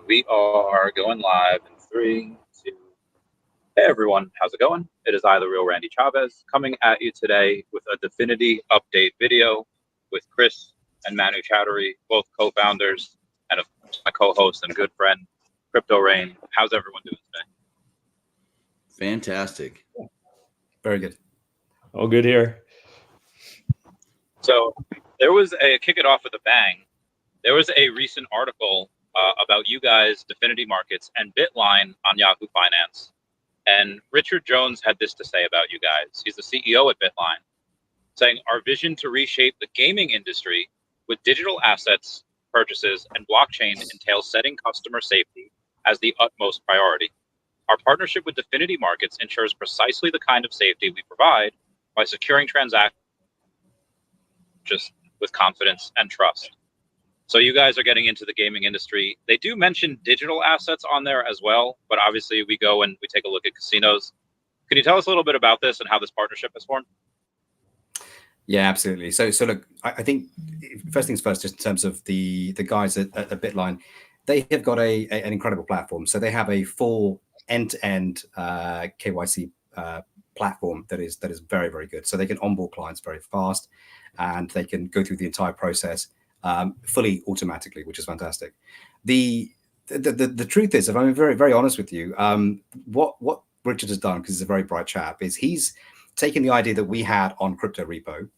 We are going live in 3, 2. Hey everyone, how's it going? It is I, the real Randy Chavez, coming at you today with a Definity update video with Chris and Manu Chowdhury, both co-founders, and of course my co-host and good friend, Crypto Rain. How's everyone doing today? Fantastic. Very good. All good here. So there was kick it off with a bang. There was a recent article about you guys, Definity Markets, and Bitline on Yahoo Finance. And Richard Jones had this to say about you guys. He's the CEO at Bitline, saying, our vision to reshape the gaming industry with digital assets, purchases, and blockchain entails setting customer safety as the utmost priority. Our partnership with Definity Markets ensures precisely the kind of safety we provide by securing transactions just with confidence and trust. So you guys are getting into the gaming industry. They do mention digital assets on there as well, but obviously we go and we take a look at casinos. Can you tell us a little bit about this and how this partnership has formed? Yeah, absolutely. So look, I think first things first, just in terms of the guys at Bitline, they have got an incredible platform. So they have a full end-to-end KYC platform that is very, very good. So they can onboard clients very fast, and they can go through the entire process fully automatically, which is fantastic. The truth is, if I'm very, very honest with you, what Richard has done, because he's a very bright chap, is he's taken the idea that we had on crypto repo,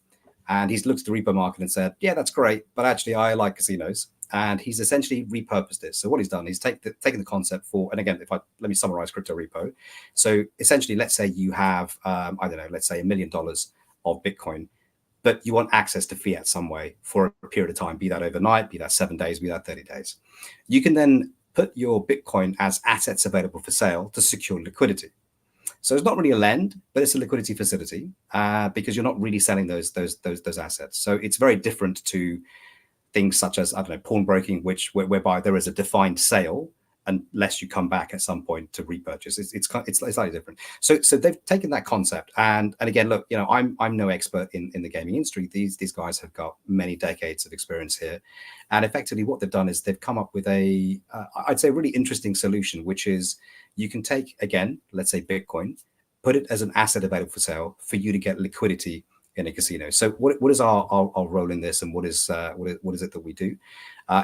and he's looked at the repo market and said, yeah, that's great, but actually I like casinos. And he's essentially repurposed it. So what he's done is taken the concept for, and again, let me summarize crypto repo. So essentially, let's say you have, I don't know, let's say $1 million of Bitcoin, but you want access to fiat some way for a period of time, be that overnight, be that 7 days, be that 30 days. You can then put your Bitcoin as assets available for sale to secure liquidity. So it's not really a lend, but it's a liquidity facility because you're not really selling those assets. So it's very different to things such as, I don't know, pawnbroking, whereby there is a defined sale unless you come back at some point to repurchase. It's slightly different. So they've taken that concept, and again, look, you know, I'm no expert in the gaming industry. These guys have got many decades of experience here, and effectively what they've done is they've come up with a I'd say really interesting solution, which is you can take, again, let's say Bitcoin, put it as an asset available for sale for you to get liquidity in a casino. So what is our role in this, and what is it that we do?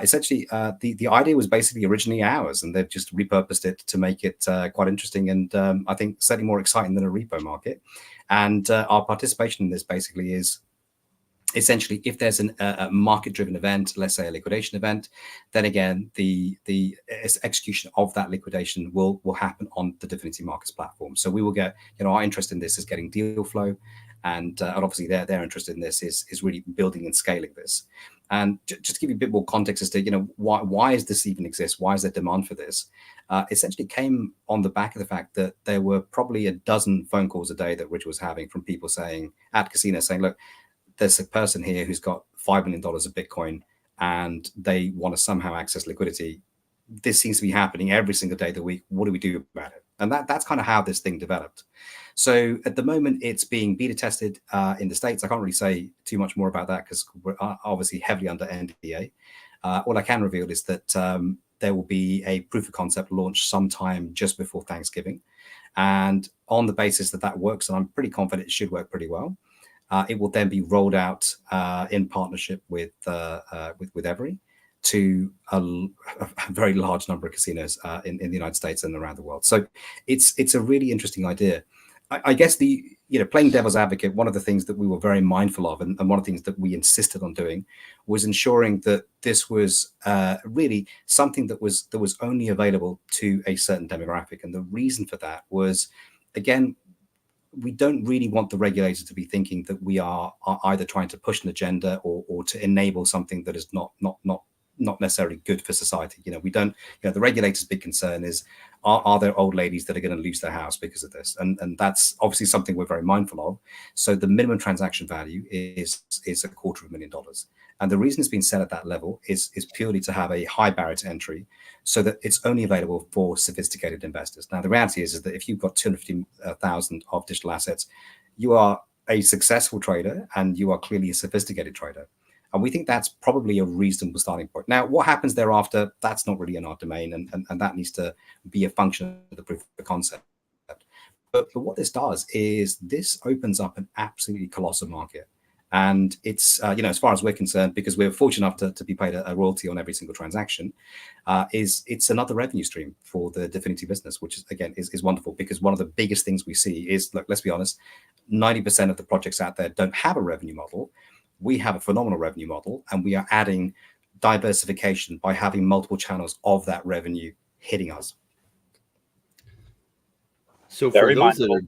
Essentially, the idea was basically originally ours, and they've just repurposed it to make it quite interesting, and I think certainly more exciting than a repo market. And our participation in this basically is essentially, if there's a market-driven event, let's say a liquidation event, then again the execution of that liquidation will happen on the Definity Markets platform. So we will get, you know, our interest in this is getting deal flow, and obviously their interest in this is really building and scaling this. And just to give you a bit more context as to, you know, why does this even exist? Why is there demand for this? Essentially came on the back of the fact that there were probably a dozen phone calls a day that Rich was having from people saying at casinos, saying, look, there's a person here who's got $5 million of Bitcoin and they want to somehow access liquidity. This seems to be happening every single day of the week. What do we do about it? And that's kind of how this thing developed. So at the moment, it's being beta tested in the States. I can't really say too much more about that because we're obviously heavily under NDA. All I can reveal is that there will be a proof of concept launch sometime just before Thanksgiving. And on the basis that that works, and I'm pretty confident it should work pretty well, it will then be rolled out in partnership with Every to a very large number of casinos in the United States and around the world. So it's a really interesting idea. I guess playing devil's advocate, one of the things that we were very mindful of, and one of the things that we insisted on doing, was ensuring that this was really something that was only available to a certain demographic. And the reason for that was, again, we don't really want the regulator to be thinking that we are either trying to push an agenda or to enable something that is not necessarily good for society. We don't, the regulator's big concern is, are there old ladies that are going to lose their house because of this? And that's obviously something we're very mindful of. So the minimum transaction value is $250,000. And the reason it's been set at that level is purely to have a high barrier to entry so that it's only available for sophisticated investors. Now, the reality is that if you've got 250,000 of digital assets, you are a successful trader and you are clearly a sophisticated trader. And we think that's probably a reasonable starting point. Now, what happens thereafter, that's not really in our domain, and that needs to be a function of the proof of concept. But what this does is this opens up an absolutely colossal market. And it's, as far as we're concerned, because we're fortunate enough to be paid a royalty on every single transaction, it's another revenue stream for the Definity business, which is, again, is wonderful, because one of the biggest things we see is, look, let's be honest, 90% of the projects out there don't have a revenue model. We have a phenomenal revenue model, and we are adding diversification by having multiple channels of that revenue hitting us. So for those that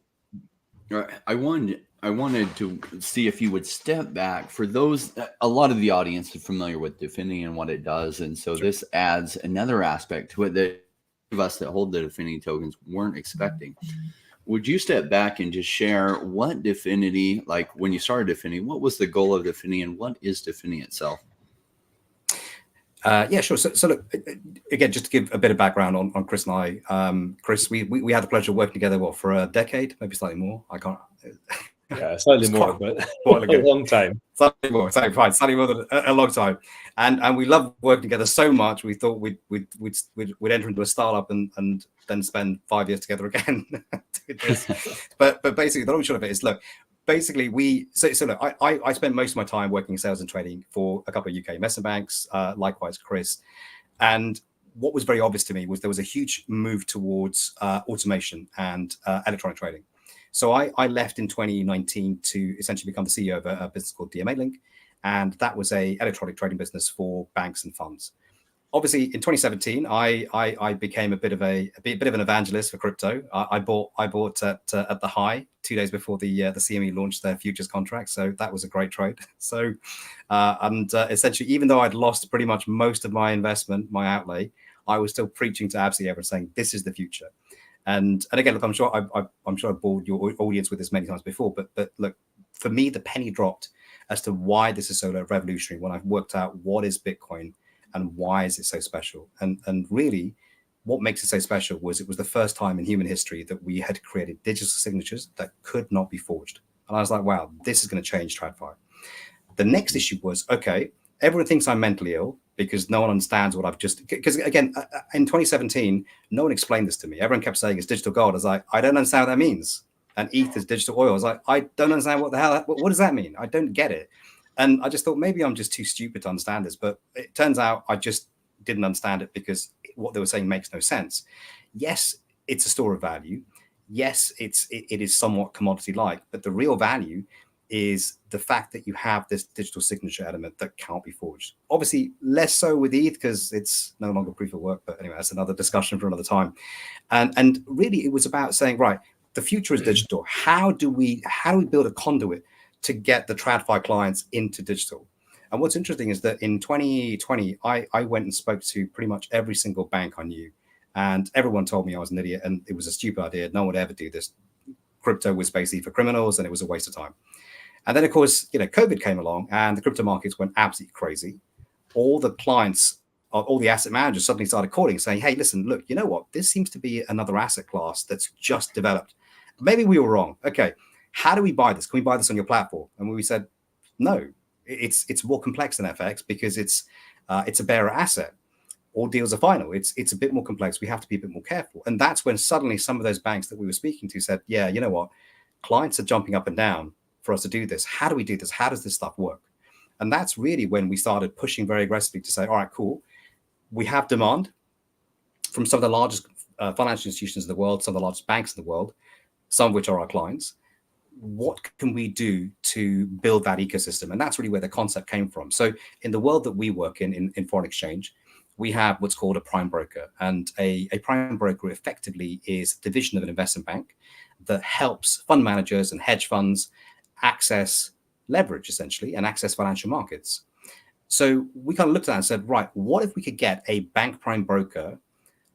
are, I wanted to see if you would step back. For those, a lot of the audience is familiar with Definity and what it does, and so this adds another aspect to it that of us that hold the Definity tokens weren't expecting. Would you step back and just share what Definity, like when you started Definity, what was the goal of Definity, and what is Definity itself? Yeah, sure. So look, again, just to give a bit of background on Chris and I. Chris, we had the pleasure of working together, for a decade, maybe slightly more. I can't. Yeah, slightly more, but a long time. Slightly more than a long time. And we love working together so much. We thought we'd enter into a startup and then spend 5 years together again. but basically, the long and short of it is, look, basically look, I spent most of my time working in sales and trading for a couple of UK investment banks, likewise Chris. And what was very obvious to me was there was a huge move towards automation and electronic trading. So I left in 2019 to essentially become the CEO of a business called DMA Link, and that was a electronic trading business for banks and funds. Obviously, in 2017, I became a bit of an evangelist for crypto. I bought at the high 2 days before the CME launched their futures contract, so that was a great trade. So, essentially, even though I'd lost pretty much most of my investment, my outlay, I was still preaching to absolutely everyone, saying this is the future. And again, look, I'm sure I've bored your audience with this many times before, but look, for me, the penny dropped as to why this is so revolutionary when I've worked out what is Bitcoin and why is it so special. And really, what makes it so special was it was the first time in human history that we had created digital signatures that could not be forged. And I was like, wow, this is going to change TradFi. The next issue was, okay, everyone thinks I'm mentally ill because no one understands what I've just, because again, in 2017, no one explained this to me. Everyone kept saying it's digital gold. I was like, I don't understand what that means. And ETH is digital oil. I was like, I don't understand what the hell, what does that mean? I don't get it. And I just thought maybe I'm just too stupid to understand this. But it turns out I just didn't understand it because what they were saying makes no sense. Yes, it's a store of value. Yes, it is somewhat commodity-like, but the real value is the fact that you have this digital signature element that can't be forged. Obviously, less so with ETH because it's no longer proof of work. But anyway, that's another discussion for another time. And really, it was about saying, right, the future is digital. How do we build a conduit to get the TradFi clients into digital? And what's interesting is that in 2020, I went and spoke to pretty much every single bank I knew, and everyone told me I was an idiot and it was a stupid idea. No one would ever do this. Crypto was basically for criminals and it was a waste of time. And then, of course, COVID came along and the crypto markets went absolutely crazy. All the clients, all the asset managers suddenly started calling saying, hey, listen, look, you know what? This seems to be another asset class that's just developed. Maybe we were wrong. Okay, how do we buy this? Can we buy this on your platform? And we said, no, it's more complex than FX because it's a bearer asset. All deals are final. It's a bit more complex. We have to be a bit more careful. And that's when suddenly some of those banks that we were speaking to said, yeah, you know what? Clients are jumping up and down for us to do this. How do we do this? How does this stuff work? And that's really when we started pushing very aggressively to say, all right, cool. We have demand from some of the largest financial institutions in the world, some of the largest banks in the world, some of which are our clients. What can we do to build that ecosystem? And that's really where the concept came from. So in the world that we work in foreign exchange, we have what's called a prime broker. And a prime broker effectively is a division of an investment bank that helps fund managers and hedge funds access leverage, essentially, and access financial markets. So we kind of looked at that and said, right, what if we could get a bank prime broker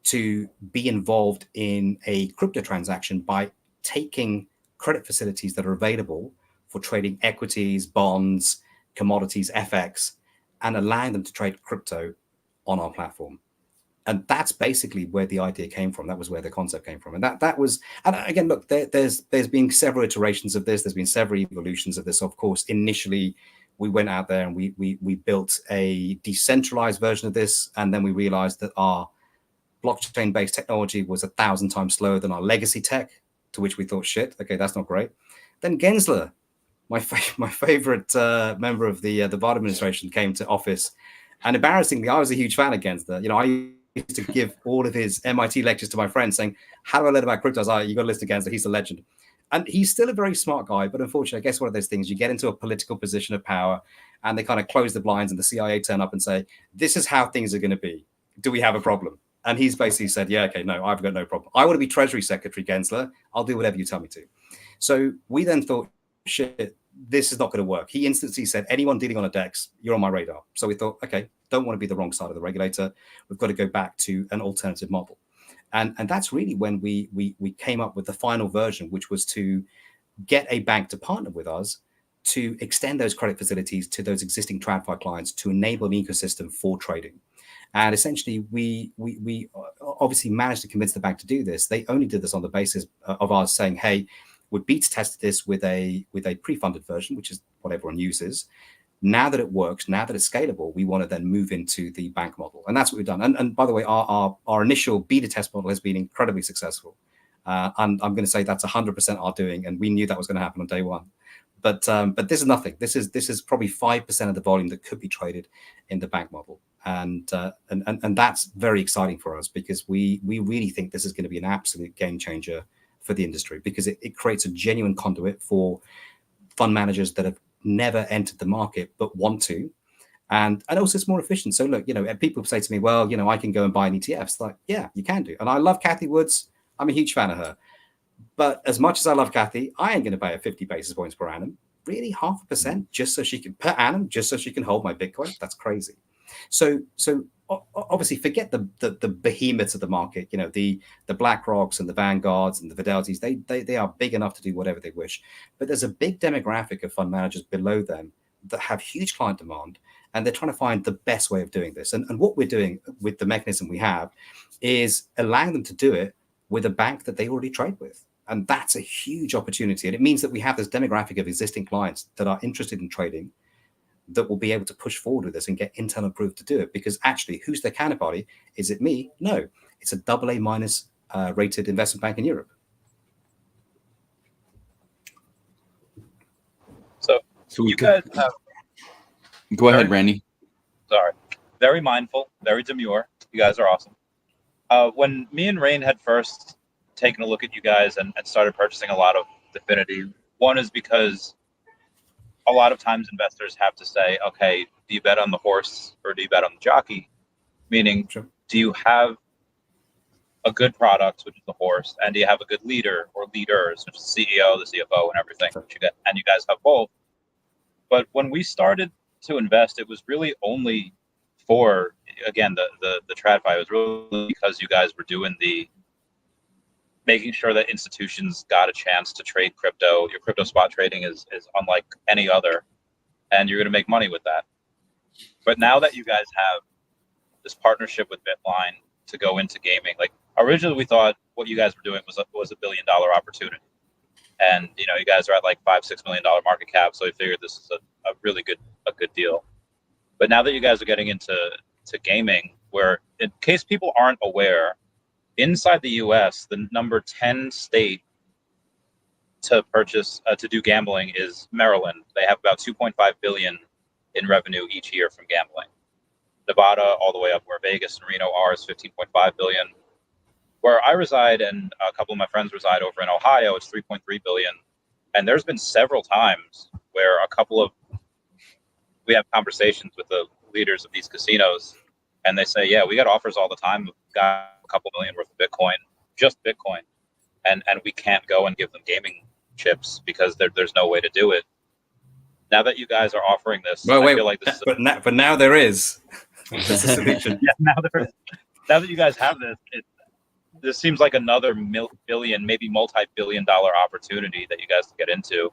to be involved in a crypto transaction by taking credit facilities that are available for trading equities, bonds, commodities, FX, and allowing them to trade crypto on our platform. And that's basically where the idea came from. That was where the concept came from. And that was, and again, look, there's been several iterations of this. There's been several evolutions of this. Of course, initially we went out there and we built a decentralized version of this, and then we realized that our blockchain-based technology was 1,000 times slower than our legacy tech, to which we thought, shit, okay, that's not great. Then Gensler, my favorite member of the Vard administration, came to office, and embarrassingly, I was a huge fan of Gensler. You know, I used to give all of his MIT lectures to my friends saying, how do I learn about crypto? I was like, you got to listen to Gensler, he's a legend. And he's still a very smart guy, but unfortunately, I guess one of those things, you get into a political position of power and they kind of close the blinds and the CIA turn up and say, this is how things are going to be. Do we have a problem? And he's basically said, yeah, okay, no, I've got no problem. I want to be Treasury Secretary, Gensler. I'll do whatever you tell me to. So we then thought, shit, this is not going to work. He instantly said, anyone dealing on a DEX, you're on my radar. So we thought, okay, don't want to be the wrong side of the regulator. We've got to go back to an alternative model. And that's really when we came up with the final version, which was to get a bank to partner with us to extend those credit facilities to those existing TradFi clients to enable an ecosystem for trading. And essentially, we obviously managed to convince the bank to do this. They only did this on the basis of us saying, hey, we beta tested this with a pre-funded version, which is what everyone uses. Now that it works, now that it's scalable, we want to then move into the bank model. And that's what we've done. And by the way, our initial beta test model has been incredibly successful. And I'm going to say that's 100% our doing. And we knew that was going to happen on day one. But this is nothing. This is probably 5% of the volume that could be traded in the bank model. And that's very exciting for us because we really think this is going to be an absolute game changer for the industry because it creates a genuine conduit for fund managers that have never entered the market but want to, and also it's more efficient. So look, people say to me, well, I can go and buy an ETF. It's like, yeah, you can do. And I love Kathy Woods. I'm a huge fan of her. But as much as I love Kathy, I ain't going to pay her 50 basis points per annum. Really, 0.5% just so she can per annum, just so she can hold my Bitcoin. That's crazy. So obviously, forget the behemoths of the market. The BlackRocks and the Vanguards and the Fidelities. They are big enough to do whatever they wish. But there's a big demographic of fund managers below them that have huge client demand, and they're trying to find the best way of doing this. And what we're doing with the mechanism we have is allowing them to do it with a bank that they already trade with. And that's a huge opportunity. And it means that we have this demographic of existing clients that are interested in trading that will be able to push forward with this and get internal proof to do it. Because actually, who's their counterparty? Is it me? No, it's a AA minus rated investment bank in Europe. So you guys have... Go ahead, Randy. Sorry. Very mindful, very demure. You guys are awesome. When me and Rain had first taken a look at you guys and started purchasing a lot of Definity, one is because a lot of times investors have to say, okay, do you bet on the horse or do you bet on the jockey? Meaning, sure. Do you have a good product, which is the horse, and do you have a good leader or leaders, which is the CEO, the CFO, and everything, sure. And you guys have both. But when we started to invest, it was really only for, again, the TradFi. It was really because you guys were doing making sure that institutions got a chance to trade crypto. Your crypto spot trading is unlike any other, and you're going to make money with that. But now that you guys have this partnership with Bitline to go into gaming, like originally we thought what you guys were doing was a $1 billion opportunity, and you guys are at like $5-6 million market cap, so we figured this is a really good deal. But now that you guys are getting into gaming, where in case people aren't aware, inside the U.S., the number 10 state to purchase to do gambling is Maryland. They have about 2.5 billion in revenue each year from gambling. Nevada, all the way up where Vegas and Reno are, is 15.5 billion. Where I reside and a couple of my friends reside over in Ohio, it's 3.3 billion. And there's been several times where we have conversations with the leaders of these casinos, and they say, yeah, we got offers all the time. Got a couple million worth of Bitcoin, just Bitcoin. And we can't go and give them gaming chips because there's no way to do it. Now that you guys are offering this, I feel like this is but now there is. That's a solution. Yeah, now that you guys have this seems like another billion, maybe multi-billion-dollar opportunity that you guys can get into.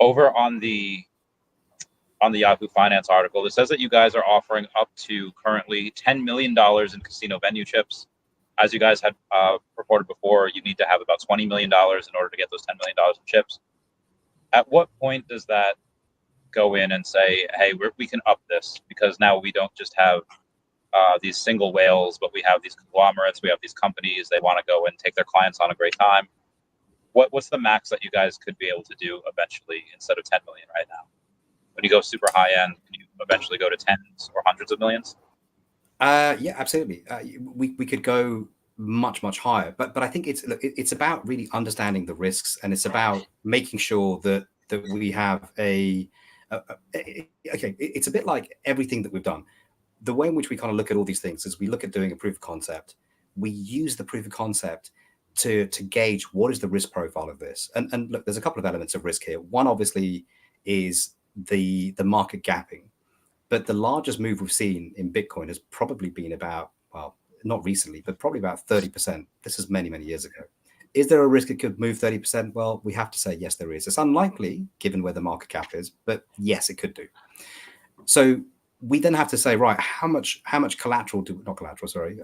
Over on the Yahoo Finance article, it says that you guys are offering up to currently $10 million in casino venue chips. As you guys had reported before, you need to have about $20 million in order to get those $10 million in chips. At what point does that go in and say, hey, we can up this, because now we don't just have these single whales, but we have these conglomerates, we have these companies, they want to go and take their clients on a great time. What's the max that you guys could be able to do eventually instead of 10 million right now? When you go super high end, can you eventually go to tens or hundreds of millions? Yeah, absolutely. We could go much higher, but I think it's about really understanding the risks, and it's about making sure that we have okay. It's a bit like everything that we've done. The way in which we kind of look at all these things is we look at doing a proof of concept. We use the proof of concept to gauge what is the risk profile of this. And look, there's a couple of elements of risk here. One obviously is the market gapping. But the largest move we've seen in Bitcoin has probably been about, well, not recently, but probably about 30%. This is many years ago. Is there a risk it could move 30%? Well, we have to say, yes, there is. It's unlikely given where the market cap is, but yes, it could do. So we then have to say, right, how much collateral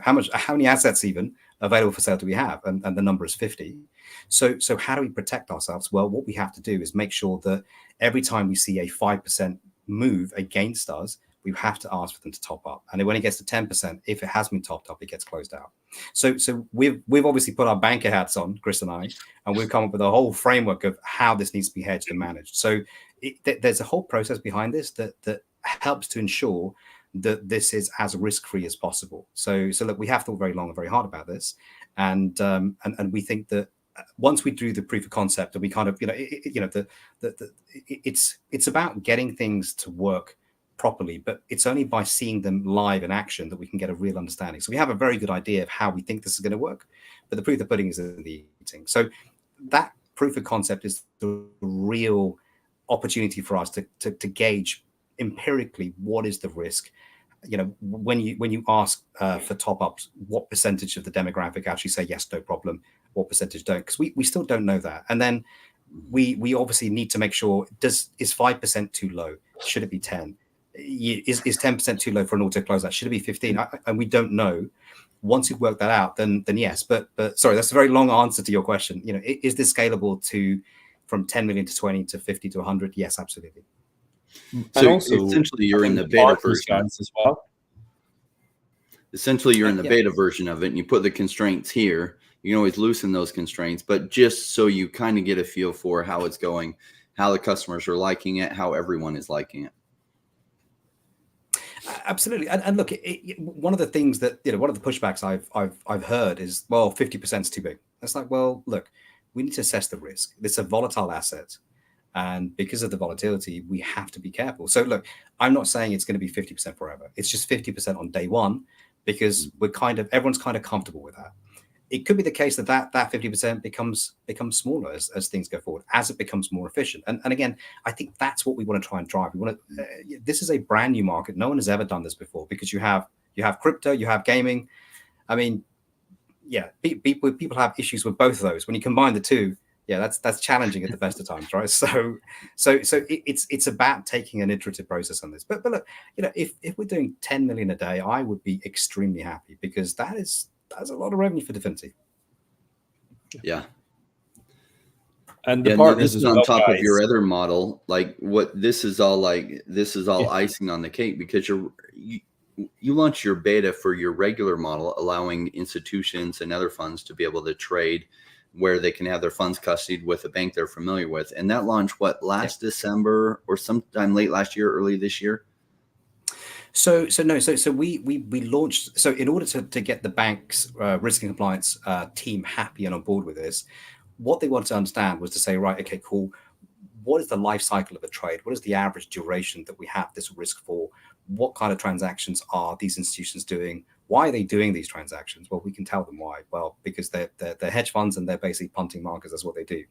how many assets even available for sale do we have? And the number is 50. So how do we protect ourselves? Well, what we have to do is make sure that every time we see a 5% move against us, we have to ask for them to top up. And when it gets to 10%, if it has been topped up, it gets closed out. So we've obviously put our banker hats on, Chris and I, and we've come up with a whole framework of how this needs to be hedged and managed. So there's a whole process behind this that helps to ensure that this is as risk-free as possible. So look, we have thought very long and very hard about this, and we think that once we do the proof of concept, and we kind of it's about getting things to work properly, but it's only by seeing them live in action that we can get a real understanding. So we have a very good idea of how we think this is going to work, but the proof of the pudding is in the eating. So that proof of concept is the real opportunity for us to gauge empirically what is the risk. When you ask for top ups, what percentage of the demographic actually say yes, no problem, what percentage don't, because we still don't know that. And then we obviously need to make sure, is 5% too low? Should it be 10? Is 10% too low for an auto closeout? Should it be 15? And we don't know. Once you've worked that out, then yes. But sorry, that's a very long answer to your question. Is this scalable from 10 million to 20 to 50 to 100? Yes, absolutely. So also, essentially, you're in the beta version as well. Essentially, you're in the beta version of it, and you put the constraints here. You can always loosen those constraints, but just so you kind of get a feel for how it's going, how the customers are liking it, how everyone is liking it. Absolutely, and look, one of the things that one of the pushbacks I've heard is, well, 50% is too big. It's like, well, look, we need to assess the risk. It's a volatile asset, and because of the volatility, we have to be careful. So look, I'm not saying it's going to be 50% forever. It's just 50% on day one, because everyone's kind of comfortable with that. It could be the case that 50% becomes smaller as things go forward, as it becomes more efficient. And again, I think that's what we want to try and drive. We want to. This is a brand new market. No one has ever done this before, because you have crypto, you have gaming. I mean, yeah, people have issues with both of those. When you combine the two, yeah, that's challenging at the best of times, right? So it's about taking an iterative process on this. But look, if we're doing 10 million a day, I would be extremely happy, because that's a lot of revenue for Definity. Yeah. And the partners this is on top of your other model. Like, what this is all icing on the cake, because you launch your beta for your regular model, allowing institutions and other funds to be able to trade where they can have their funds custodied with a bank they're familiar with. And that launched last December or sometime late last year, early this year? So we launched. So in order to get the bank's risk and compliance team happy and on board with this, what they wanted to understand was to say, right, okay, cool. What is the life cycle of a trade? What is the average duration that we have this risk for? What kind of transactions are these institutions doing? Why are they doing these transactions? Well, we can tell them why. Well, because they're hedge funds and they're basically punting markets. That's what they do.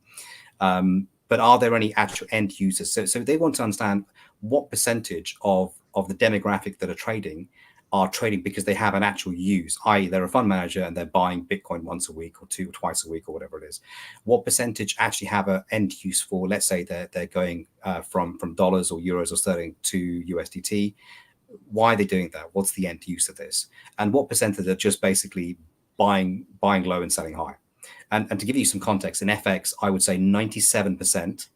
But are there any actual end users? So they want to understand what percentage of the demographic that are trading because they have an actual use, i.e. they're a fund manager and they're buying Bitcoin once a week or twice a week or whatever it is. What percentage actually have an end use for, let's say they're going from dollars or euros or sterling to USDT. Why are they doing that? What's the end use of this? And what percentage are just basically buying low and selling high? And to give you some context, in FX, I would say 97%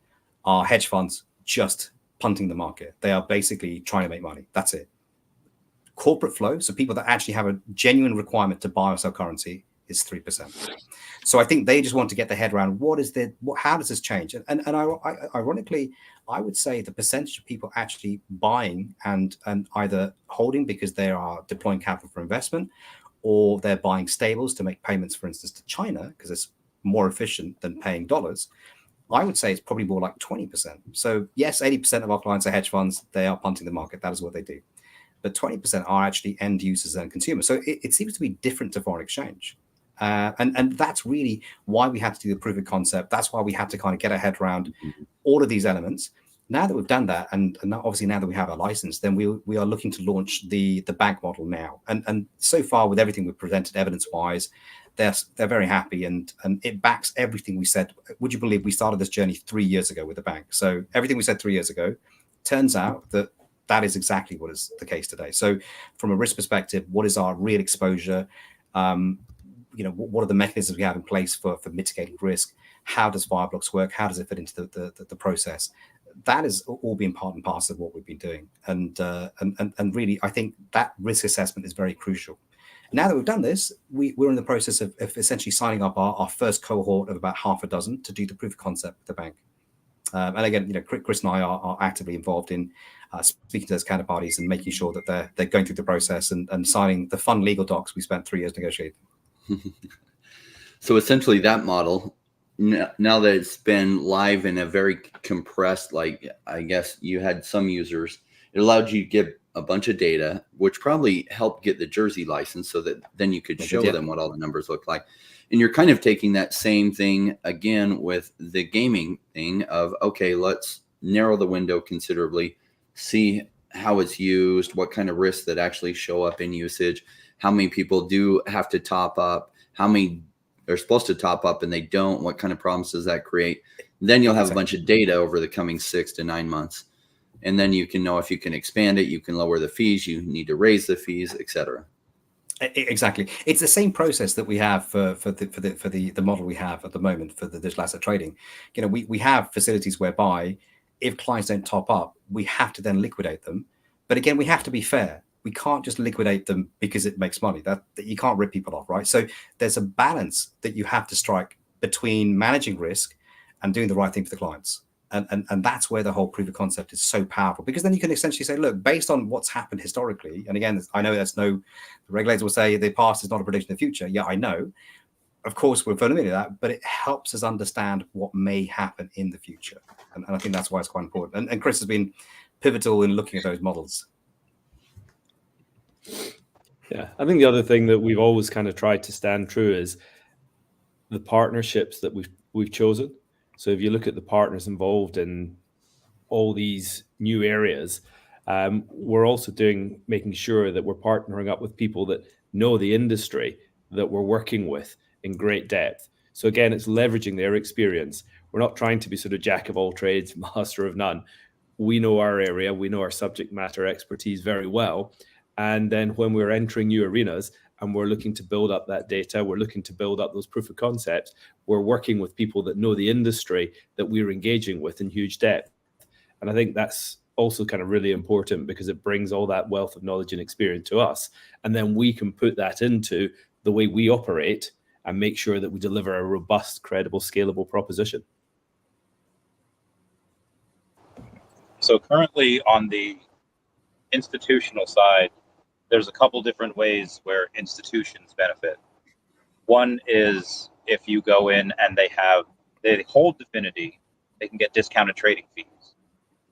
are hedge funds just punting the market. They are basically trying to make money. That's it. Corporate flow, so people that actually have a genuine requirement to buy or sell currency, is 3%. So I think they just want to get their head around how does this change? And ironically, I would say the percentage of people actually buying and either holding because they are deploying capital for investment, or they're buying stables to make payments, for instance, to China, because it's more efficient than paying dollars. I would say it's probably more like 20%. So yes, 80% of our clients are hedge funds. They are punting the market. That is what they do. But 20% are actually end users and consumers. So it seems to be different to foreign exchange. And that's really why we had to do the proof of concept. That's why we had to kind of get our head around all of these elements. Now that we've done that, and obviously now that we have a license, then we are looking to launch the bank model now. And so far, with everything we've presented evidence-wise, they're very happy, and it backs everything we said. Would you believe we started this journey 3 years ago with the bank? So everything we said 3 years ago, turns out that is exactly what is the case today. So from a risk perspective, what is our real exposure? What are the mechanisms we have in place for mitigating risk? How does Fireblocks work? How does it fit into the process? That has all been part and parcel of what we've been doing. And really, I think that risk assessment is very crucial. Now that we've done this, we're in the process of essentially signing up our first cohort of about half a dozen to do the proof of concept with the bank. And again, Chris and I are actively involved in speaking to those counterparties and making sure that they're going through the process and signing the fun legal docs we spent 3 years negotiating. So essentially that model, now that it's been live in a very compressed, like I guess you had some users, it allowed you to get a bunch of data, which probably helped get the Jersey license so that then you could show them what all the numbers look like. And you're kind of taking that same thing again with the gaming thing of, okay, let's narrow the window considerably, see how it's used, what kind of risks that actually show up in usage, how many people do have to top up, how many are supposed to top up and they don't, what kind of problems does that create? Then you'll have a bunch of data over the coming 6 to 9 months. And then you can know if you can expand it, you can lower the fees, you need to raise the fees, etc. Exactly. It's the same process that we have for the model we have at the moment for the digital asset trading. We have facilities whereby if clients don't top up, we have to then liquidate them. But again, we have to be fair. We can't just liquidate them because it makes money. That you can't rip people off, right? So there's a balance that you have to strike between managing risk and doing the right thing for the clients. And that's where the whole proof of concept is so powerful, because then you can essentially say, look, based on what's happened historically, and again, I know the regulators will say the past is not a prediction of the future. Yeah, I know. Of course, we're familiar with that, but it helps us understand what may happen in the future. And I think that's why it's quite important. And Chris has been pivotal in looking at those models. Yeah, I think the other thing that we've always kind of tried to stand true is the partnerships that we've chosen. So if you look at the partners involved in all these new areas, we're also making sure that we're partnering up with people that know the industry that we're working with in great depth. So again, it's leveraging their experience. We're not trying to be sort of jack of all trades, master of none. We know our area, we know our subject matter expertise very well. And then when we're entering new arenas and we're looking to build up that data, we're looking to build up those proof of concepts, we're working with people that know the industry that we're engaging with in huge depth. And I think that's also kind of really important because it brings all that wealth of knowledge and experience to us. And then we can put that into the way we operate and make sure that we deliver a robust, credible, scalable proposition. So currently on the institutional side, there's a couple different ways where institutions benefit. One is if you go in and they hold Definity, they can get discounted trading fees.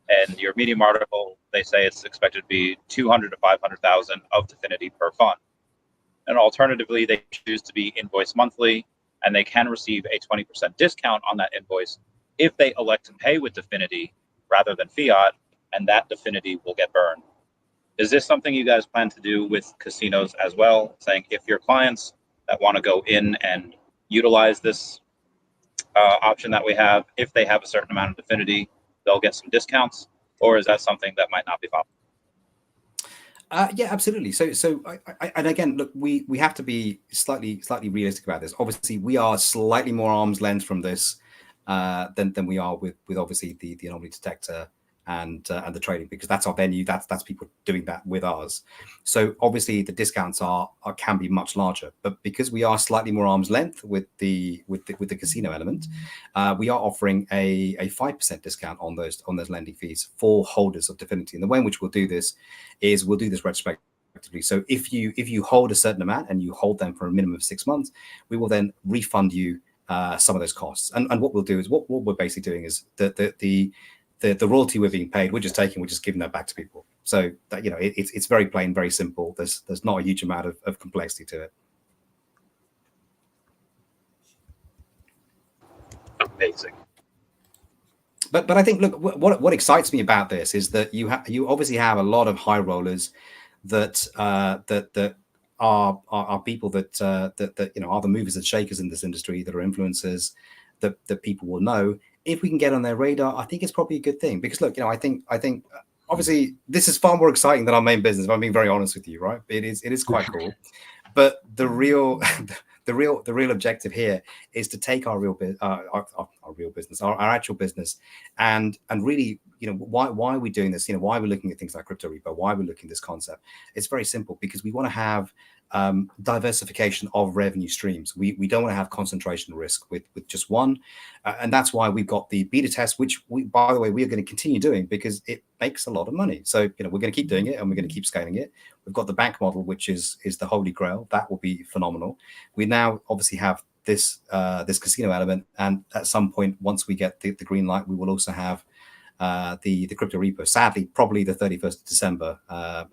And your Medium article, they say it's expected to be 200 to 500,000 of Definity per fund. And alternatively, they choose to be invoiced monthly, and they can receive a 20% discount on that invoice if they elect to pay with Definity rather than fiat, and that Definity will get burned. Is this something you guys plan to do with casinos as well? Saying if your clients that want to go in and utilize this option that we have, if they have a certain amount of Definity, they'll get some discounts, or is that something that might not be possible? Yeah, absolutely. So and again, look, we have to be slightly realistic about this. Obviously, we are slightly more arm's length from this than we are with obviously the anomaly detector and the trading, because that's our venue. That's people doing that with ours. So obviously the discounts can be much larger, but because we are slightly more arm's length with the casino element, we are offering a 5% discount on those lending fees for holders of Definity. And the way in which we'll do this is we'll do this retrospectively. So if you hold a certain amount and you hold them for a minimum of 6 months, we will then refund you some of those costs. And what we'll do is what we're basically doing is the royalty we're being paid, we're just giving that back to people. So that, it's very plain, very simple. There's not a huge amount of complexity to it. Amazing. But I think, look, what excites me about this is that you obviously have a lot of high rollers that are people that are the movers and shakers in this industry, that are influencers that people will know. If we can get on their radar, I think it's probably a good thing, because look, I think obviously this is far more exciting than our main business, if I'm being very honest with you, right? It is quite cool. But the real objective here is to take our real business, our actual business, and really, why are we doing this? Why are we looking at things like crypto repo? Why are we looking at this concept? It's very simple, because we want to have diversification of revenue streams. We don't want to have concentration risk with just one, and that's why we've got the beta test, which by the way, we are going to continue doing, because it makes a lot of money. So we're going to keep doing it, and we're going to keep scaling it. We've got the bank model, which is the holy grail. That will be phenomenal. We now obviously have this casino element, and at some point, once we get the green light, we will also have the crypto repo. Sadly, probably the 31st of December.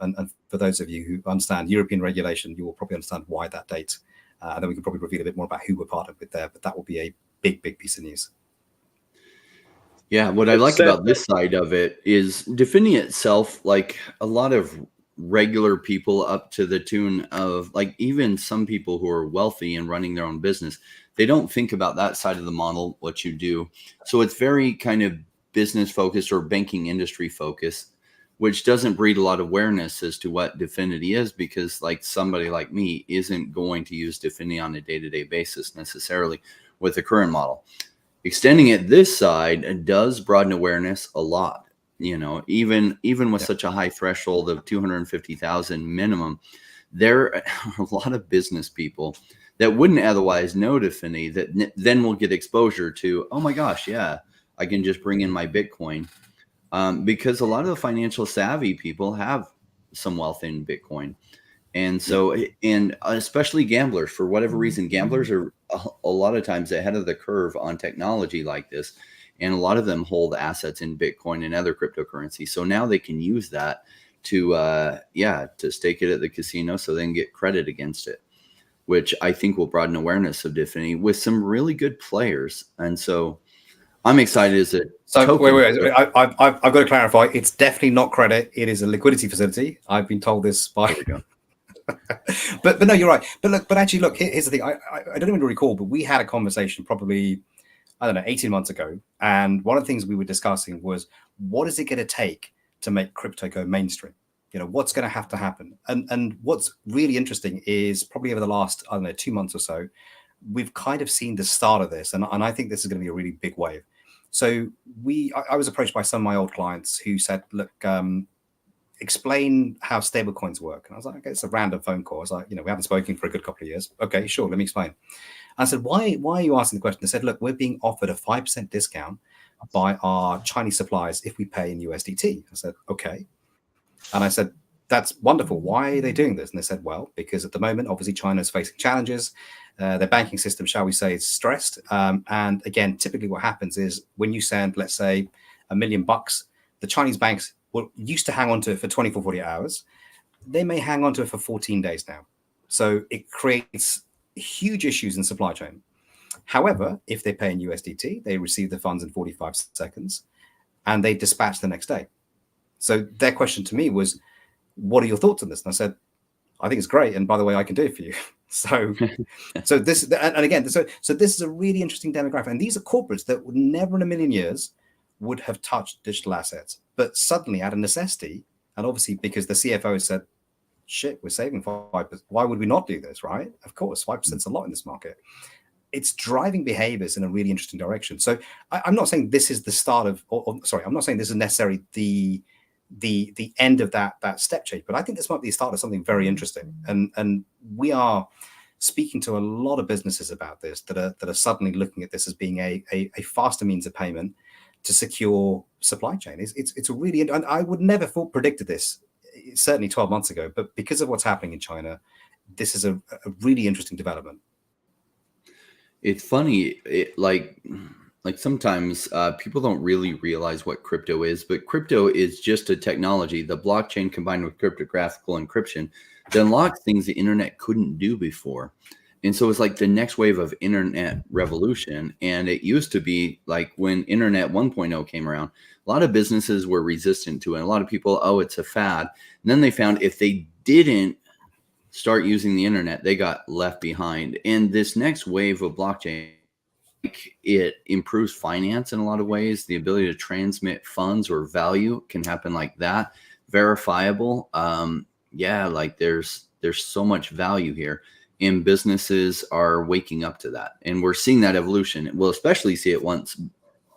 And for those of you who understand European regulation, you will probably understand why that date. And then we can probably reveal a bit more about who we're part of with there. But that will be a big piece of news. Yeah, what I like about this side of it is Definity itself, like a lot of regular people up to the tune of, like, even some people who are wealthy and running their own business, they don't think about that side of the model, what you do. So it's very kind of business focused or banking industry focused, which doesn't breed a lot of awareness as to what Definity is, because like somebody like me isn't going to use Definity on a day-to-day basis necessarily with the current model. Extending it this side does broaden awareness a lot. Even with such a high threshold of 250,000 minimum, there are a lot of business people that wouldn't otherwise know Definity that then will get exposure to, oh my gosh, yeah, I can just bring in my Bitcoin, because a lot of the financial savvy people have some wealth in Bitcoin. And so, and especially gamblers, for whatever reason, gamblers are a lot of times ahead of the curve on technology like this. And a lot of them hold assets in Bitcoin and other cryptocurrencies. So now they can use that to stake it at the casino, so they can get credit against it, which I think will broaden awareness of Definity with some really good players. And so I'm excited. Is it? So wait. I've got to clarify. It's definitely not credit. It is a liquidity facility. I've been told this by. There we go. but no, you're right. But actually, look. Here's the thing. I don't even recall, but we had a conversation probably, I don't know, 18 months ago, and one of the things we were discussing was, what is it going to take to make crypto go mainstream? What's going to have to happen? And what's really interesting is probably over the last, I don't know, 2 months or so, we've kind of seen the start of this, and I think this is going to be a really big wave. So I was approached by some of my old clients who said, look, explain how stablecoins work. And I was like, okay, it's a random phone call. I was like, we haven't spoken for a good couple of years. Okay, sure, let me explain. I said, why are you asking the question? They said, look, we're being offered a 5% discount by our Chinese suppliers if we pay in USDT. I said, okay. And I said, that's wonderful. Why are they doing this? And they said, well, because at the moment, obviously, China is facing challenges. Their banking system, shall we say, is stressed. And again, typically what happens is when you send, let's say, $1 million, the Chinese banks used to hang on to it for 24, 48 hours. They may hang on to it for 14 days now. So it creates huge issues in supply chain. However, if they pay in USDT, they receive the funds in 45 seconds and they dispatch the next day. So their question to me was, what are your thoughts on this? And I said, I think it's great. And by the way, I can do it for you. So this, and again, so this is a really interesting demographic. And these are corporates that would never in a million years would have touched digital assets, but suddenly out of necessity, and obviously because the CFO said, shit, we're saving 5%. Why would we not do this, right? Of course, 5% is a lot in this market. it's driving behaviors in a really interesting direction. So I'm not saying this is the start of, I'm not saying this is necessarily the end of that step change, but I think this might be the start of something very interesting. And we are speaking to a lot of businesses about this that are suddenly looking at this as being a faster means of payment to secure supply chain. It's a really, and I would never have predicted this, certainly 12 months ago, but because of what's happening in China, this is a really interesting development. It's funny, like sometimes people don't really realize what crypto is, but crypto is just a technology, the blockchain combined with cryptographic encryption, that unlocks things the internet couldn't do before. And so it's like the next wave of internet revolution. And it used to be like when internet 1.0 came around, a lot of businesses were resistant to it. And a lot of people, oh, it's a fad. And then they found if they didn't start using the internet, they got left behind. And this next wave of blockchain, it improves finance in a lot of ways. The ability to transmit funds or value can happen like that. Verifiable. Yeah, like there's so much value here, and businesses are waking up to that. And we're seeing that evolution. We'll especially see it once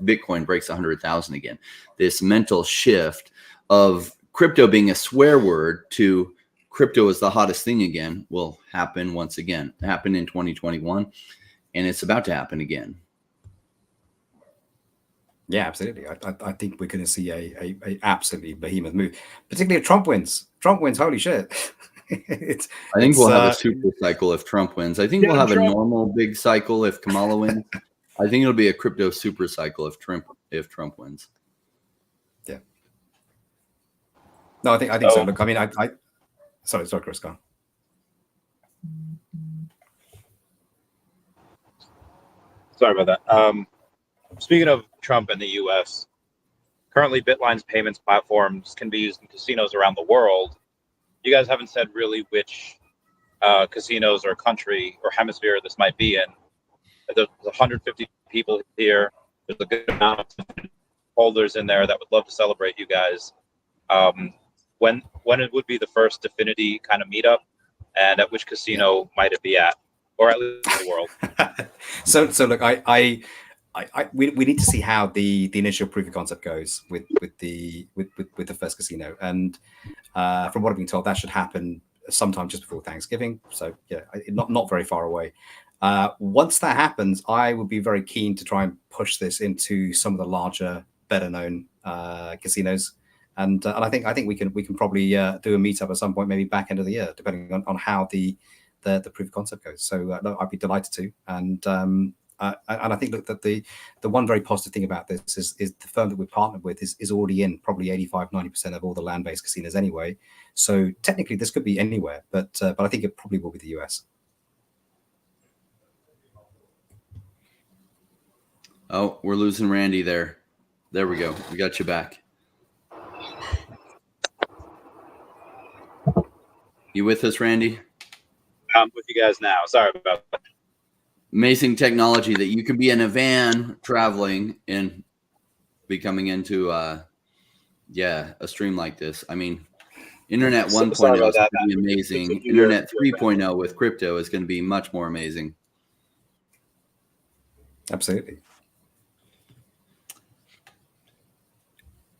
Bitcoin breaks 100,000 again. This mental shift of crypto being a swear word to crypto is the hottest thing again will happen once again. It happened in 2021, and it's about to happen again. Yeah, absolutely. I think we're going to see a absolutely behemoth move, particularly if Trump wins. Trump wins, holy shit. I think we'll have a super cycle if Trump wins. I think we'll have a normal big cycle if Kamala wins. I think it'll be a crypto super cycle if Trump wins. Yeah. No, I think so. Look, I mean, sorry, Chris, go on. Sorry about that. Speaking of Trump and the U.S., currently Bitline's payments platforms can be used in casinos around the world. You guys haven't said really which casinos or country or hemisphere this might be in. There's 150 people here. There's a good amount of holders in there that would love to celebrate you guys. When it would be the first Definity kind of meetup, and at which casino might it be at, or at least in the world? So look, we need to see how the initial proof of concept goes with the first casino, and from what I've been told, that should happen sometime just before Thanksgiving. So yeah, not very far away. Once that happens, I would be very keen to try and push this into some of the larger, better known casinos, and I think we can probably do a meetup at some point, maybe back end of the year, depending on how the proof of concept goes. So I'd be delighted to, and I think that the one very positive thing about this is the firm that we've partnered with is already in probably 85-90% of all the land-based casinos anyway. So technically this could be anywhere, but I think it probably will be the US. Oh, we're losing Randy there. There we go. We got you back. You with us, Randy? I'm with you guys now. Sorry about that. Amazing technology that you could be in a van traveling and be coming into a stream like this. I mean, Internet 1.0 is going to be amazing. Internet 3.0 with crypto is going to be much more amazing. Absolutely.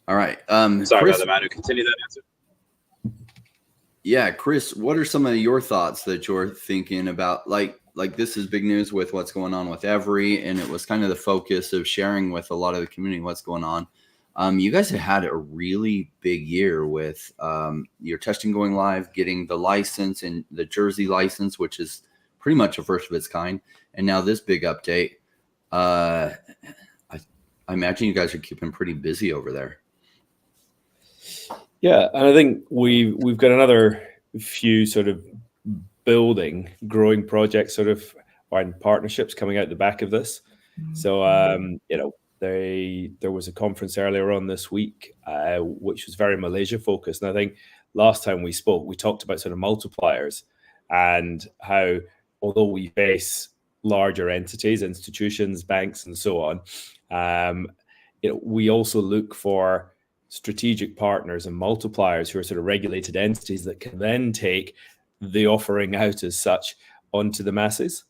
All right. Sorry Chris, about that, Manu. Continue that answer. Yeah, Chris, what are some of your thoughts that you're thinking about? Like this is big news with what's going on with Every, and it was kind of the focus of sharing with a lot of the community what's going on. You guys have had a really big year with your testing going live, getting the license and the Jersey license, which is pretty much a first of its kind, and now this big update. I imagine you guys are keeping pretty busy over there. Yeah, and I think we've got another few sort of growing projects sort of and partnerships coming out the back of this. So there was a conference earlier on this week which was very Malaysia focused, and I think last time we spoke we talked about sort of multipliers and how although we face larger entities, institutions, banks, and so on, we also look for strategic partners and multipliers who are sort of regulated entities that can then take the offering out as such onto the masses.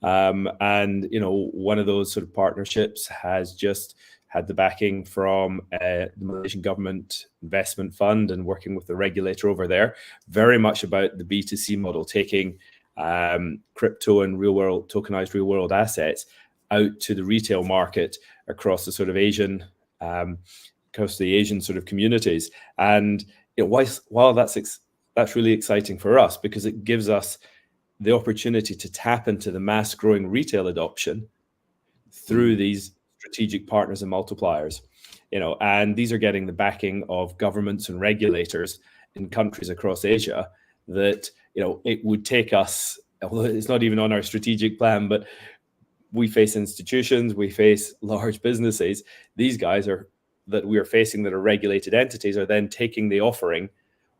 And one of those sort of partnerships has just had the backing from the Malaysian government investment fund and working with the regulator over there, very much about the B2C model, taking crypto and tokenized real world assets out to the retail market across the sort of Asian sort of communities. And while that's really exciting for us, because it gives us the opportunity to tap into the mass growing retail adoption through these strategic partners and multipliers, and these are getting the backing of governments and regulators in countries across Asia that, it would take us, although it's not even on our strategic plan, but we face institutions, we face large businesses. These guys that we are facing that are regulated entities are then taking the offering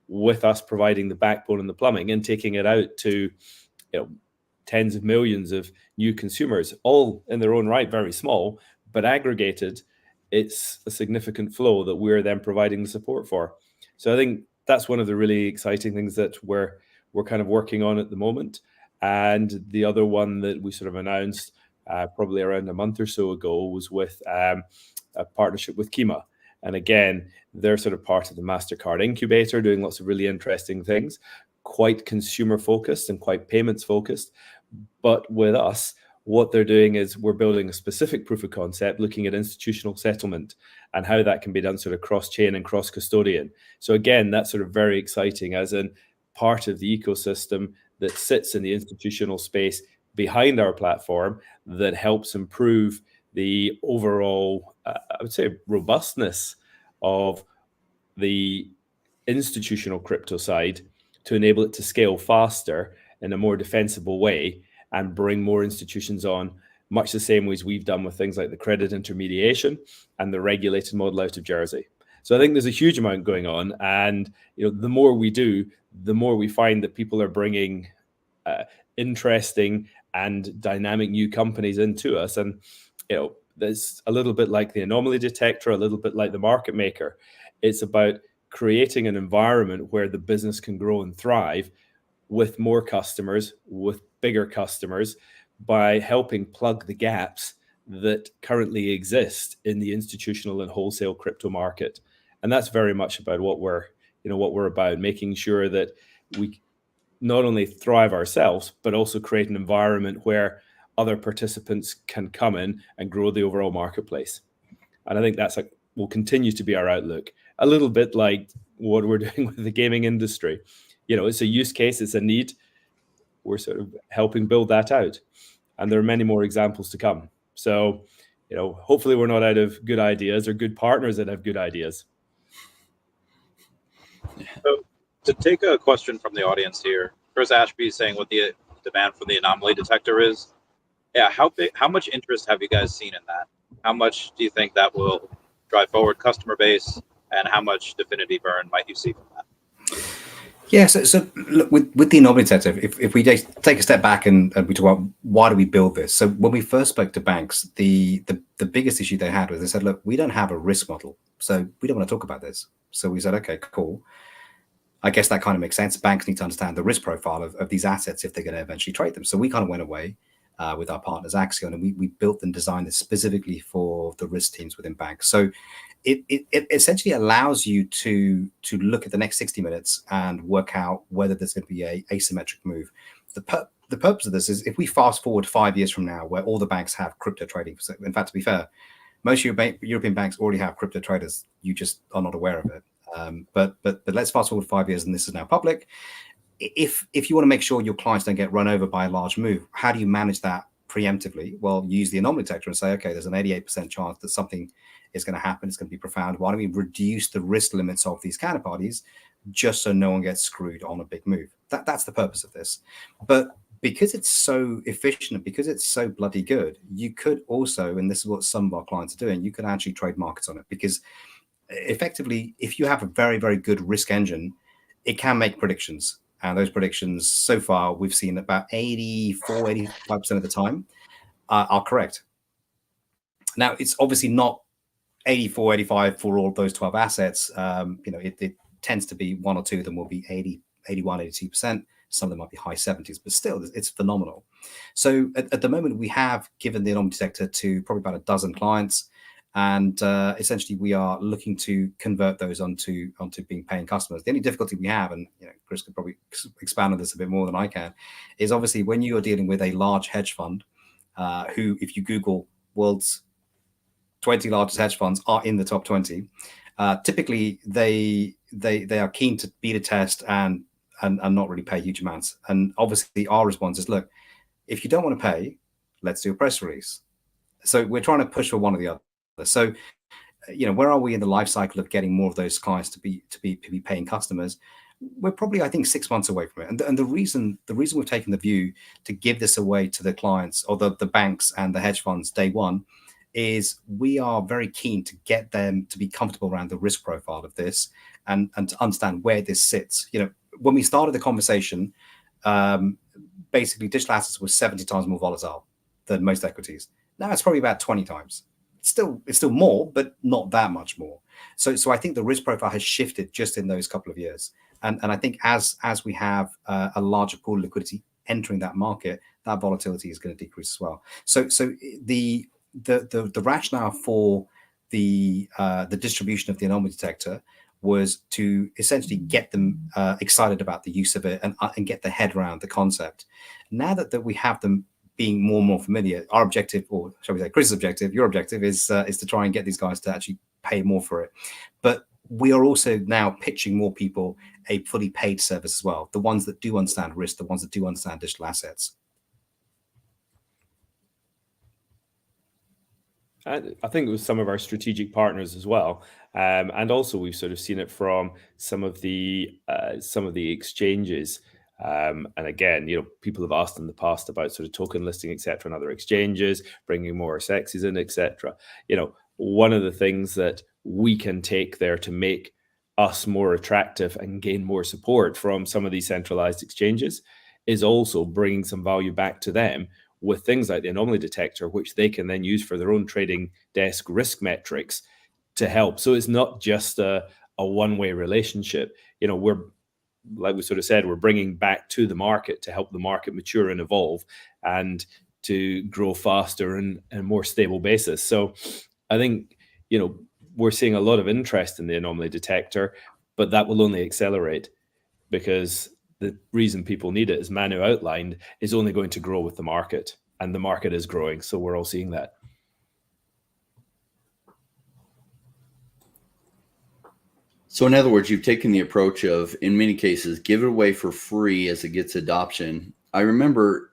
with us providing the backbone and the plumbing and taking it out to tens of millions of new consumers, all in their own right very small, but aggregated, it's a significant flow that we're then providing the support for. So I think that's one of the really exciting things that we're kind of working on at the moment. And the other one that we sort of announced probably around a month or so ago was with a partnership with Kima. And again, they're sort of part of the MasterCard incubator, doing lots of really interesting things, quite consumer focused and quite payments focused. But with us, what they're doing is we're building a specific proof of concept, looking at institutional settlement and how that can be done sort of cross-chain and cross-custodian. So again, that's sort of very exciting as in part of the ecosystem that sits in the institutional space behind our platform that helps improve the overall, I would say, robustness of the institutional crypto side to enable it to scale faster in a more defensible way and bring more institutions on, much the same ways we've done with things like the credit intermediation and the regulated model out of Jersey. So I think there's a huge amount going on, and the more we do, the more we find that people are bringing interesting and dynamic new companies into us. And there's a little bit like the anomaly detector, a little bit like the market maker. It's about creating an environment where the business can grow and thrive with more customers, with bigger customers, by helping plug the gaps that currently exist in the institutional and wholesale crypto market. And that's very much about what we're about, making sure that we not only thrive ourselves, but also create an environment where other participants can come in and grow the overall marketplace. And I think that's will continue to be our outlook, a little bit like what we're doing with the gaming industry. It's a use case, it's a need. We're sort of helping build that out. And there are many more examples to come. So, hopefully we're not out of good ideas or good partners that have good ideas. So to take a question from the audience here, Chris Ashby is saying what the demand for the anomaly detector is. Yeah, how much interest have you guys seen in that? How much do you think that will drive forward customer base, and how much Definity burn might you see from that? Yeah, so look, with the anomaly detector, if we take a step back and we talk about why do we build this? So when we first spoke to banks, the biggest issue they had was they said, look, we don't have a risk model, so we don't want to talk about this. So we said, okay, cool. I guess that kind of makes sense. Banks need to understand the risk profile of these assets if they're going to eventually trade them. So we kind of went away with our partners Axion, and we built and designed this specifically for the risk teams within banks. So it essentially allows you to look at the next 60 minutes and work out whether there's going to be a asymmetric move. The purpose of this is if we fast forward 5 years from now, where all the banks have crypto trading. In fact, to be fair, most European banks already have crypto traders. You just are not aware of it. But let's fast forward 5 years, and this is now public. If you want to make sure your clients don't get run over by a large move, how do you manage that preemptively? Well, use the anomaly detector and say, okay, there's an 88% chance that something is going to happen. It's going to be profound. Why don't we reduce the risk limits of these counterparties just so no one gets screwed on a big move? That's the purpose of this. But because it's so efficient, because it's so bloody good, you could also, and this is what some of our clients are doing, you could actually trade markets on it, because effectively, if you have a very, very good risk engine, it can make predictions. And those predictions, so far, we've seen about 85% of the time are correct. Now, it's obviously not 85 for all of those 12 assets. It tends to be one or two of them will be 81, 82%. Some of them might be high 70s, but still, it's phenomenal. So at the moment, we have given the anomaly detector to probably about a dozen clients. And essentially, we are looking to convert those onto being paying customers. The only difficulty we have, and Chris could probably expand on this a bit more than I can, is obviously when you are dealing with a large hedge fund, who, if you Google world's 20 largest hedge funds, are in the top 20. Typically, they are keen to beta test and not really pay huge amounts. And obviously, our response is, look, if you don't want to pay, let's do a press release. So we're trying to push for one or the other. So, where are we in the life cycle of getting more of those clients to be paying customers? We're probably, I think, 6 months away from it. And the reason we've taken the view to give this away to the clients or the banks and the hedge funds day one is we are very keen to get them to be comfortable around the risk profile of this and to understand where this sits. When we started the conversation, basically digital assets was 70 times more volatile than most equities. Now it's probably about 20 times. It's still more, but not that much more. So I think the risk profile has shifted just in those couple of years. And I think as we have a larger pool of liquidity entering that market, that volatility is going to decrease as well. So the rationale for the distribution of the anomaly detector was to essentially get them excited about the use of it and get their head around the concept. Now that we have them being more and more familiar, our objective, or shall we say Chris's objective, your objective is to try and get these guys to actually pay more for it. But we are also now pitching more people a fully paid service as well, the ones that do understand risk, the ones that do understand digital assets. I think it was some of our strategic partners as well, and also we've sort of seen it from some of the exchanges. And again, people have asked in the past about sort of token listing, etc., and other exchanges, bringing more sexes in, etc. One of the things that we can take there to make us more attractive and gain more support from some of these centralized exchanges is also bringing some value back to them with things like the anomaly detector, which they can then use for their own trading desk risk metrics to help. So it's not just a one-way relationship. We're, like we sort of said, we're bringing back to the market to help the market mature and evolve and to grow faster and more stable basis. So I think, we're seeing a lot of interest in the anomaly detector, but that will only accelerate because the reason people need it, as Manu outlined, is only going to grow with the market, and the market is growing. So we're all seeing that. So in other words, you've taken the approach of, in many cases, give it away for free as it gets adoption. I remember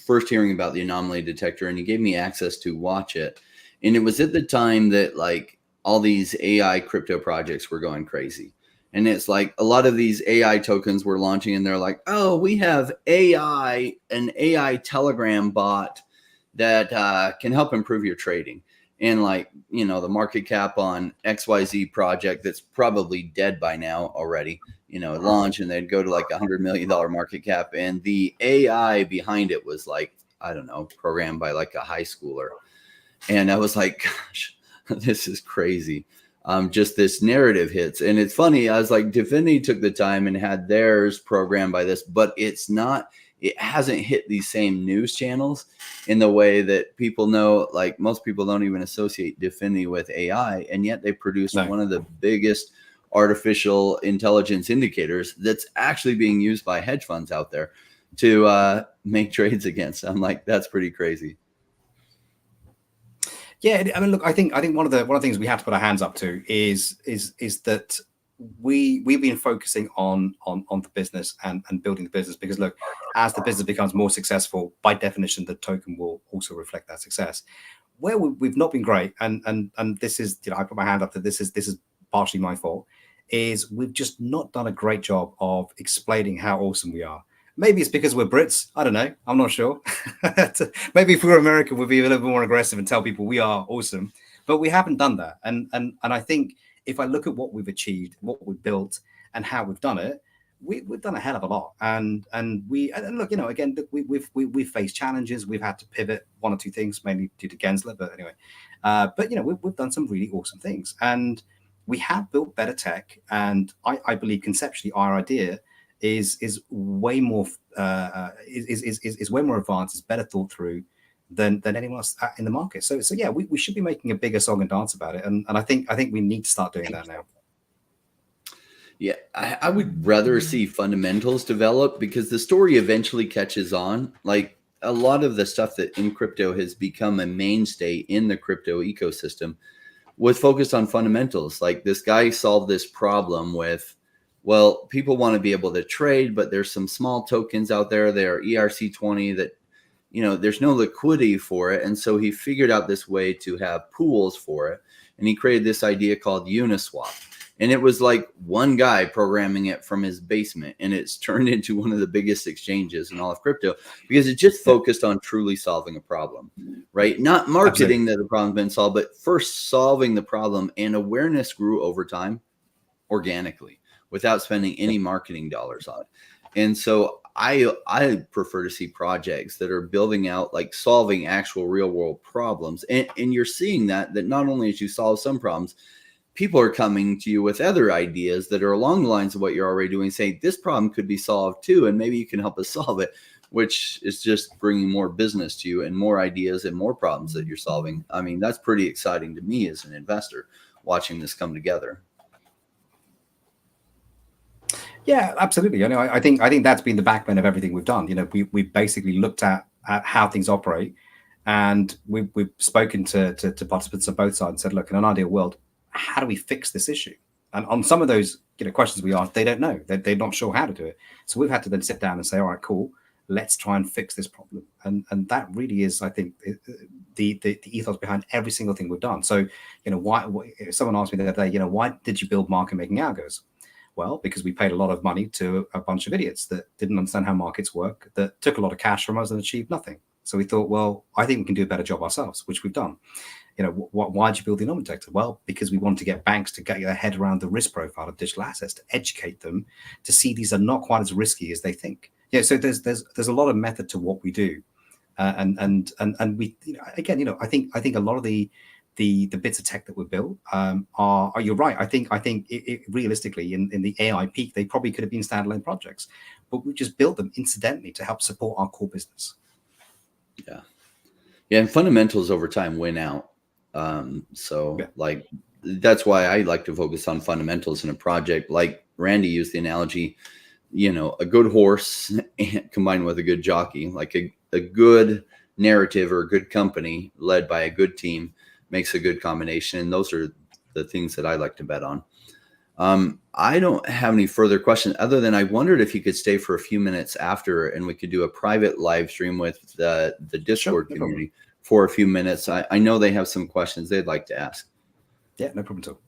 first hearing about the anomaly detector, and you gave me access to watch it. And it was at the time that all these AI crypto projects were going crazy. And it's like a lot of these AI tokens were launching, and they're like, oh, we have an AI Telegram bot that can help improve your trading. And the market cap on XYZ project that's probably dead by now already, launch, and they'd go to $100 million market cap. And the AI behind it was I don't know, programmed by a high schooler. And I was like, gosh, this is crazy. Just this narrative hits. And it's funny, I was like, Definity took the time and had theirs programmed by this, but it hasn't hit these same news channels in the way that people know. Most people don't even associate Definity with AI, and yet they produce one of the biggest artificial intelligence indicators that's actually being used by hedge funds out there to make trades against. I'm like, that's pretty crazy. Yeah, I mean, look, I think one of the things we have to put our hands up to is that we've been focusing on the business and building the business, because look, as the business becomes more successful, by definition, the token will also reflect that success. Where we've not been great, and this is, I put my hand up that this is partially my fault, is we've just not done a great job of explaining how awesome we are. Maybe it's because we're Brits. I don't know. I'm not sure. Maybe if we were American, we'd be a little bit more aggressive and tell people we are awesome. But we haven't done that. And I think if I look at what we've achieved, what we've built, and how we've done it, we've done a hell of a lot. And look, again, we've faced challenges. We've had to pivot one or two things, mainly due to Gensler. But anyway, we've done some really awesome things. And we have built better tech. And I believe conceptually our idea is way more is way more advanced, is better thought through than anyone else in the market. So yeah, we should be making a bigger song and dance about it, and I think we need to start doing that now. Yeah, I would rather see fundamentals develop, because the story eventually catches on. Like a lot of the stuff that in crypto has become a mainstay in the crypto ecosystem was focused on fundamentals. Like this guy solved this problem with, well, people want to be able to trade, but there's some small tokens out there. They are ERC20 that, there's no liquidity for it. And so he figured out this way to have pools for it. And he created this idea called Uniswap. And it was like one guy programming it from his basement, and it's turned into one of the biggest exchanges in all of crypto, because it just focused on truly solving a problem, right? Not marketing that the problem's been solved, but first solving the problem, and awareness grew over time organically without spending any marketing dollars on it. And so I prefer to see projects that are building out, like solving actual real world problems. And you're seeing that not only as you solve some problems, people are coming to you with other ideas that are along the lines of what you're already doing, saying this problem could be solved too, and maybe you can help us solve it, which is just bringing more business to you and more ideas and more problems that you're solving. I mean, that's pretty exciting to me as an investor, watching this come together. Yeah, absolutely. I think that's been the backbone of everything we've done. We've basically looked at how things operate, and we've spoken to participants on both sides and said, look, in an ideal world, how do we fix this issue? And on some of those questions we asked, they don't know. They're not sure how to do it. So we've had to then sit down and say, all right, cool, let's try and fix this problem. And that really is, I think, the ethos behind every single thing we've done. So, why someone asked me the other day, why did you build market making algos? Well, because we paid a lot of money to a bunch of idiots that didn't understand how markets work, that took a lot of cash from us and achieved nothing. So we thought, well, I think we can do a better job ourselves, which we've done. Why did you build the Illuvium detector? Well, because we want to get banks to get their head around the risk profile of digital assets, to educate them, to see these are not quite as risky as they think. Yeah, so there's a lot of method to what we do, and we, again, I think a lot of the bits of tech that were built are you're right. I think it realistically in the AI peak, they probably could have been standalone projects, but we just built them incidentally to help support our core business. Yeah, and fundamentals over time win out. Like that's why I like to focus on fundamentals in a project. Like Randy used the analogy, a good horse combined with a good jockey, like a good narrative or a good company led by a good team makes a good combination. And those are the things that I like to bet on. I don't have any further questions other than I wondered if you could stay for a few minutes after and we could do a private live stream with the Discord community for a few minutes. I know they have some questions they'd like to ask. Yeah, no problem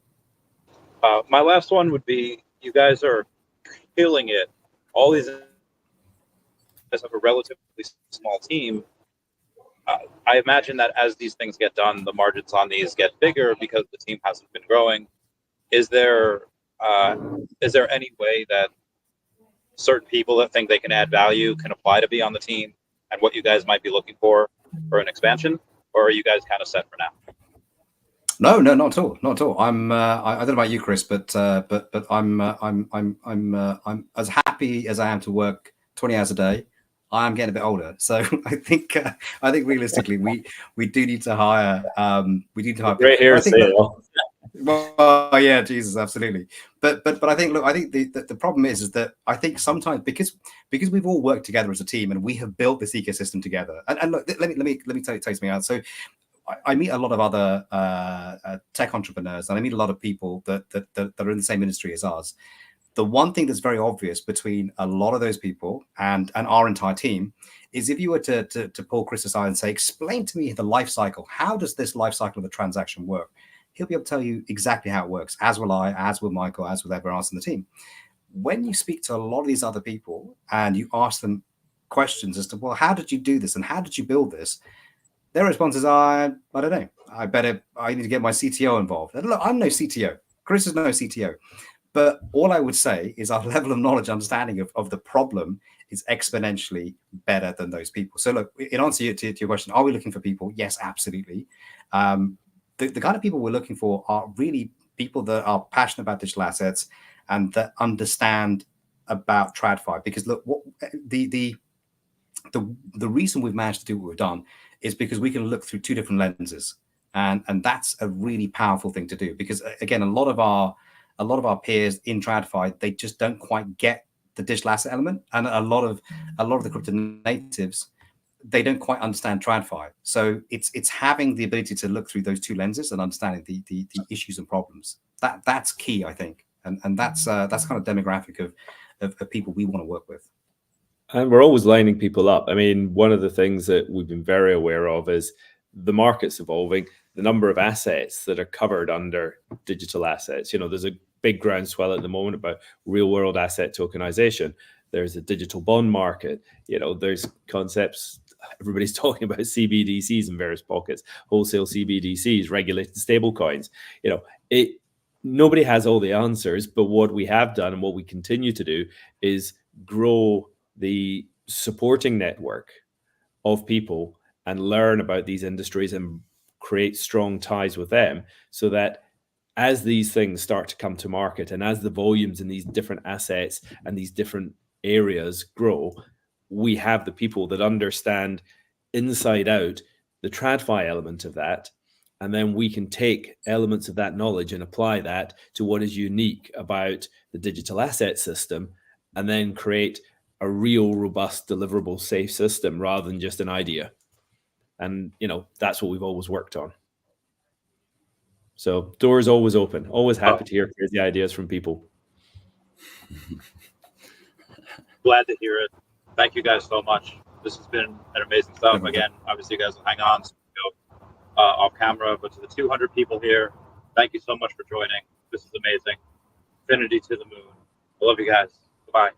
at all. My last one would be, you guys are killing it. All these guys have a relatively small team. I imagine that as these things get done, the margins on these get bigger because the team hasn't been growing. Is there any way that certain people that think they can add value can apply to be on the team, and what you guys might be looking for an expansion, or are you guys kind of set for now? No, not at all. Not at all. I don't know about you, Chris, but I'm as happy as I am to work 20 hours a day. I'm getting a bit older, so I think realistically we do need to hire. We need to hire. Great hair sale. Well, yeah, Jesus, absolutely. But I think, look, I think the problem is that I think sometimes because we've all worked together as a team and we have built this ecosystem together. And look, let me tell you something else. So I meet a lot of other tech entrepreneurs, and I meet a lot of people that are in the same industry as ours. The one thing that's very obvious between a lot of those people and our entire team is if you were to pull Chris aside and say, explain to me the life cycle. How does this life cycle of the transaction work? He'll be able to tell you exactly how it works, as will I, as will Michael, as will everyone else in the team. When you speak to a lot of these other people and you ask them questions as to, well, how did you do this and how did you build this? Their response is, I don't know. I need to get my CTO involved. And look, I'm no CTO. Chris is no CTO. But all I would say is our level of knowledge, understanding of the problem is exponentially better than those people. So look, in answer to your question, are we looking for people? Yes, absolutely. The kind of people we're looking for are really people that are passionate about digital assets and that understand about TradFi, because look, what the reason we've managed to do what we've done is because we can look through two different lenses, and that's a really powerful thing to do. Because again, a lot of our peers in TradFi, they just don't quite get the digital asset element, and a lot of the crypto natives, they don't quite understand TradFi. So it's having the ability to look through those two lenses and understanding the issues and problems. That's key, I think, and that's kind of demographic of people we want to work with. And we're always lining people up. I mean, one of the things that we've been very aware of is the market's evolving, the number of assets that are covered under digital assets. You know, there's a big groundswell at the moment about real world asset tokenization. There's a digital bond market. You know, there's concepts, everybody's talking about CBDCs in various pockets, wholesale CBDCs, regulated stablecoins. You know, nobody has all the answers, but what we have done and what we continue to do is grow the supporting network of people and learn about these industries and create strong ties with them, so that as these things start to come to market and as the volumes in these different assets and these different areas grow, we have the people that understand inside out the TradFi element of that, and then we can take elements of that knowledge and apply that to what is unique about the digital asset system, and then create a real robust, deliverable, safe system rather than just an idea. And, you know, that's what we've always worked on. So doors always open, always happy to hear crazy ideas from people. Glad to hear it. Thank you guys so much. This has been an amazing stuff. Again, obviously you guys will hang on, so we'll go off camera, but to the 200 people here, thank you so much for joining. This is amazing. Definity to the moon. I love you guys. Bye.